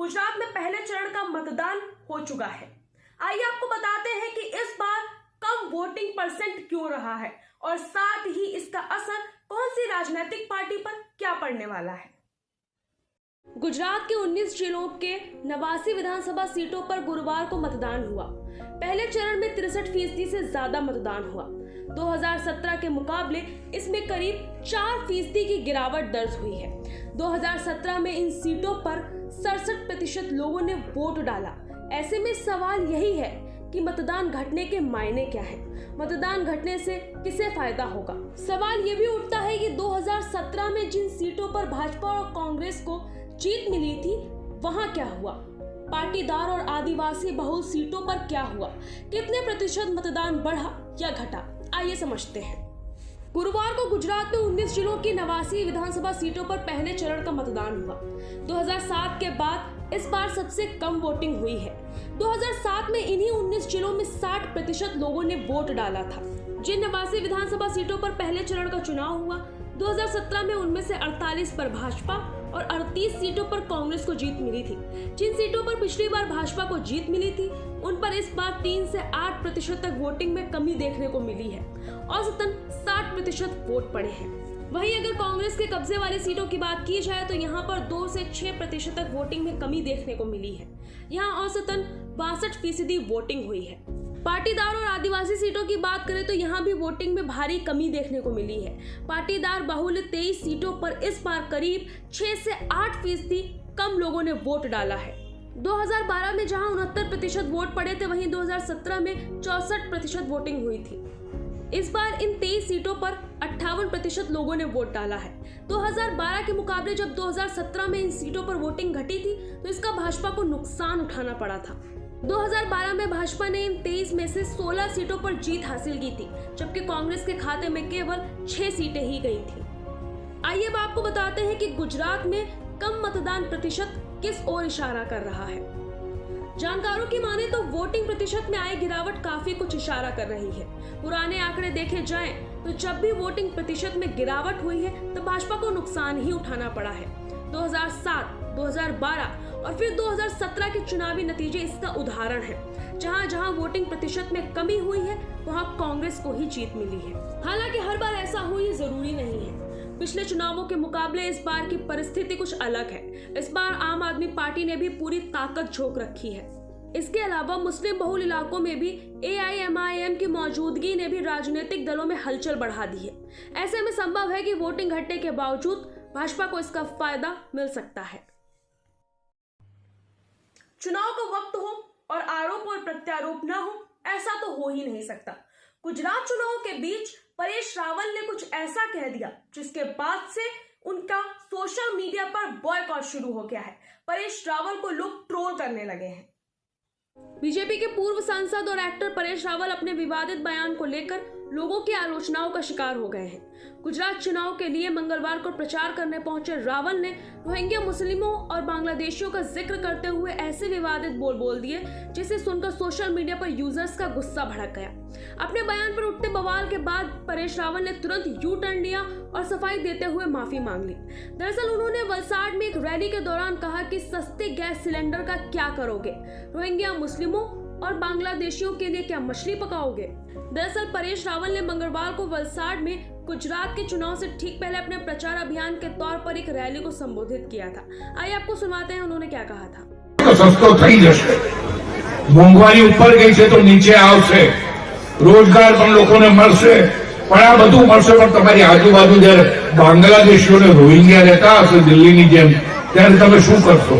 गुजरात में पहले चरण का मतदान हो चुका है। आइए आपको बताते हैं कि इस बार कम वोटिंग परसेंट क्यों रहा है और साथ ही इसका असर कौन सी राजनीतिक पार्टी पर क्या पड़ने वाला है। गुजरात के 19 जिलों के 89 विधानसभा सीटों पर गुरुवार को मतदान हुआ। पहले चरण में 63% से ज्यादा मतदान हुआ। 2017 के मुकाबले इसमें करीब 4% की गिरावट दर्ज हुई है। 2017 में इन सीटों पर 67% लोगों ने वोट डाला। ऐसे में सवाल यही है कि मतदान घटने के मायने क्या है, मतदान घटने से किसे फायदा होगा। सवाल ये भी उठता है कि 2017 में जिन सीटों पर भाजपा और कांग्रेस को जीत मिली थी वहां क्या हुआ, पाटीदार और आदिवासी बहुल सीटों पर क्या हुआ, कितने प्रतिशत मतदान बढ़ा या घटा, आइए समझते हैं। गुरुवार को गुजरात में 19 जिलों की 89 विधानसभा सीटों पर पहले चरण का मतदान हुआ। 2007 के बाद इस बार सबसे कम वोटिंग हुई है। 2007 में इन्हीं 19 जिलों में 60% लोगों ने वोट डाला था। जिन 89 विधानसभा सीटों पर पहले चरण का चुनाव हुआ, 2017 में उनमें से 48 पर भाजपा और 38 सीटों पर कांग्रेस को जीत मिली थी। जिन सीटों पर पिछली बार भाजपा को जीत मिली थी उन पर इस बार 3 से 8% तक वोटिंग में कमी देखने को मिली है। औसतन 60% वोट पड़े हैं। वहीं अगर कांग्रेस के कब्जे वाली सीटों की बात की जाए तो यहाँ पर 2 से 6% तक वोटिंग में कमी देखने को मिली है। यहाँ औसतन 62% वोटिंग हुई है। पाटीदार और आदिवासी सीटों की बात करें तो यहाँ भी वोटिंग में भारी कमी देखने को मिली है। पाटीदार बहुल 23 सीटों पर इस बार करीब 6 से 8% कम लोगों ने वोट डाला है। 2012 में जहां 69% वोट पड़े थे, वहीं 2017 में 64% वोटिंग हुई थी। इस बार इन 23 सीटों पर 58% लोगों ने वोट डाला है। 2012 के मुकाबले जब 2017 में इन सीटों पर वोटिंग घटी थी तो इसका भाजपा को नुकसान उठाना पड़ा था। 2012 में भाजपा ने इन 23 में से 16 सीटों पर जीत हासिल की थी, जबकि कांग्रेस के खाते में केवल 6 सीटें ही गई थी। आइए अब आपको बताते हैं कि गुजरात में कम मतदान प्रतिशत किस ओर इशारा कर रहा है। जानकारों की माने तो वोटिंग प्रतिशत में आई गिरावट काफी कुछ इशारा कर रही है। पुराने आंकड़े देखे जाएं तो जब भी वोटिंग प्रतिशत में गिरावट हुई है तो भाजपा को नुकसान ही उठाना पड़ा है। 2007, 2012 और फिर 2017 के चुनावी नतीजे इसका उदाहरण है। जहां जहां वोटिंग प्रतिशत में कमी हुई है वहां कांग्रेस को ही जीत मिली है। हालांकि हर बार ऐसा हो ये जरूरी नहीं है। पिछले चुनावों के मुकाबले इस बार की परिस्थिति कुछ अलग है। इस बार आम आदमी पार्टी ने भी पूरी ताकत झोंक रखी है। इसके अलावा मुस्लिम बहुल इलाकों में भी AIMIM की मौजूदगी ने भी राजनीतिक दलों में हलचल बढ़ा दी है। ऐसे में संभव है कि वोटिंग घटने के बावजूद भाजपा को इसका फायदा मिल सकता है। चुनाव का वक्त हो और आरोप और प्रत्यारोप न हो, ऐसा तो हो ही नहीं सकता। गुजरात चुनाव के बीच परेश रावल ने कुछ ऐसा कह दिया जिसके बाद से उनका सोशल मीडिया पर बॉयकॉट शुरू हो गया है। परेश रावल को लोग ट्रोल करने लगे हैं। बीजेपी के पूर्व सांसद और एक्टर परेश रावल अपने विवादित बयान को लेकर लोगों की आलोचनाओं का शिकार हो गए हैं। गुजरात चुनाव के लिए मंगलवार को प्रचार करने पहुंचे रावल ने रोहिंग्या मुस्लिमों और बांग्लादेशियों का जिक्र करते हुए ऐसे विवादित बोल दिए जिसे सुनकर सोशल मीडिया पर यूजर्स का गुस्सा भड़क गया। अपने बयान पर उठते बवाल के बाद परेश रावल ने तुरंत यू टर्न लिया और सफाई देते हुए माफी मांग ली। दरअसल उन्होंने वलसाड में एक रैली के दौरान कहा कि सस्ते गैस सिलेंडर का क्या करोगे, रोहिंग्या मुस्लिमों और बांग्लादेशियों के लिए क्या मछली पकाओगे। दरअसल परेश रावल ने मंगलवार को वलसाड में गुजरात के चुनाव से ठीक पहले अपने प्रचार अभियान के तौर पर एक रैली को संबोधित किया था। आइए आपको सुनाते हैं उन्होंने क्या कहा था। तो सस्तो થઈ જશે, મોંઘવારી ઉપર ગઈ છે તો નીચે આવશે, રોજગાર પણ લોકોને મળશે, પણ આ બધું મળશે પણ તમારી આજુબાજુ જ્યારે બાંગ્લાદેશીઓને રોહિંગ્યા રહેતા હશે દિલ્હીની જેમ, ત્યારે તમે શું કરશો?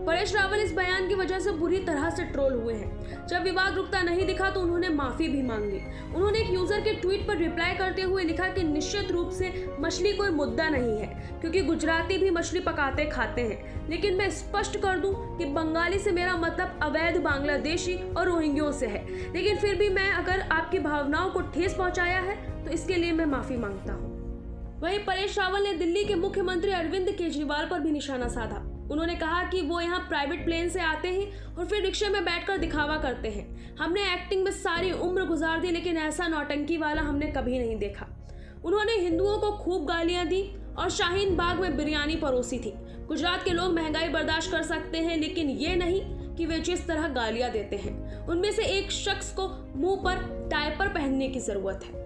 परेश रावल इस बयान की वजह से बुरी तरह से ट्रोल हुए हैं। जब विवाद रुकता नहीं दिखा तो उन्होंने माफी भी मांग ली। उन्होंने एक यूजर के ट्वीट पर रिप्लाई करते हुए लिखा कि निश्चित रूप से मछली कोई मुद्दा नहीं है, क्योंकि गुजराती भी मछली पकाते खाते हैं। लेकिन मैं स्पष्ट कर दूं कि बंगाली से मेरा मतलब अवैध बांग्लादेशी और रोहिंग्यों से है। लेकिन फिर भी मैं अगर आपकी भावनाओं को ठेस पहुंचाया है तो इसके लिए मैं माफी मांगता हूँ। वहीं परेश रावल ने दिल्ली के मुख्यमंत्री अरविंद केजरीवाल पर भी निशाना साधा। उन्होंने कहा कि वो यहाँ प्राइवेट प्लेन से आते हैं और फिर रिक्शे में बैठकर दिखावा करते हैं। हमने एक्टिंग में सारी उम्र गुजार दी, लेकिन ऐसा नौटंकी वाला हमने कभी नहीं देखा। उन्होंने हिंदुओं को खूब गालियां दी और शाहीन बाग में बिरयानी परोसी थी। गुजरात के लोग महंगाई बर्दाश्त कर सकते हैं, लेकिन ये नहीं कि वे जिस तरह गालियां देते हैं, उनमें से एक शख्स को मुंह पर डायपर पहनने की जरूरत है।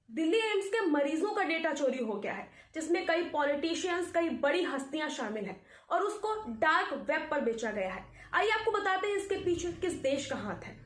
दिल्ली एम्स के मरीजों का डेटा चोरी हो गया है, जिसमें कई पॉलिटिशियंस, कई बड़ी हस्तियां शामिल हैं और उसको डार्क वेब पर बेचा गया है। आइए आपको बताते हैं इसके पीछे किस देश का हाथ है।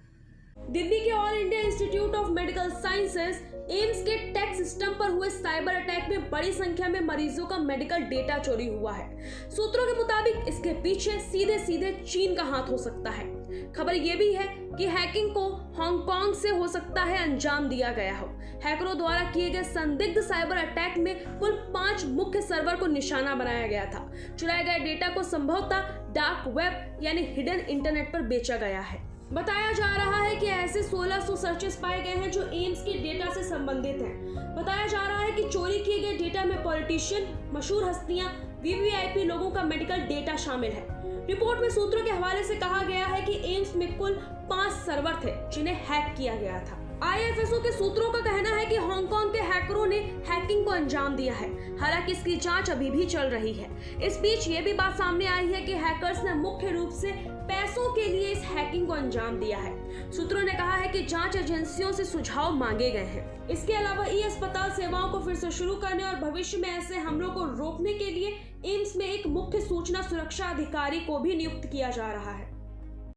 दिल्ली के all India institute of medical sciences AIIMS के टेक सिस्टम पर हुए साइबर अटैक में बड़ी संख्या में मरीजों का मेडिकल डेटा चोरी हुआ है। सूत्रों के मुताबिक इसके पीछे सीधे सीधे चीन का हाथ हो सकता है। खबर यह भी है कि हैकिंग को हांगकांग से हो सकता है अंजाम दिया गया हो। हैकरों द्वारा किए गए संदिग्ध साइबर अटैक में कुल 5 मुख्य सर्वर को निशाना बनाया गया था। चुराए गए डेटा को संभवतः डार्क वेब यानी हिडन इंटरनेट पर बेचा गया है। बताया जा रहा है कि ऐसे 1600 सर्चेस पाए गए हैं जो एम्स के डेटा से संबंधित हैं। बताया जा रहा है कि चोरी किए गए डेटा में पॉलिटिशियन, मशहूर हस्तियां, वीवीआईपी लोगों का मेडिकल डेटा शामिल है। रिपोर्ट में सूत्रों के हवाले से कहा गया है कि एम्स में कुल 5 सर्वर थे जिन्हें हैक किया गया था। आईएफएसओ के सूत्रों का कहना है कि हांगकांग के हैकरों ने हैकिंग को अंजाम दिया है। हालांकि इसकी जांच अभी भी चल रही है। इस बीच ये भी बात सामने आई है कि हैकर्स ने मुख्य रूप से पैसों के लिए इस हैकिंग को अंजाम दिया है। सूत्रों ने कहा है कि जांच एजेंसियों से सुझाव मांगे गए हैं। इसके अलावा अस्पताल सेवाओं को फिर से शुरू करने और भविष्य में ऐसे हमलों को रोकने के लिए एम्स में एक मुख्य सूचना सुरक्षा अधिकारी को भी नियुक्त किया जा रहा है।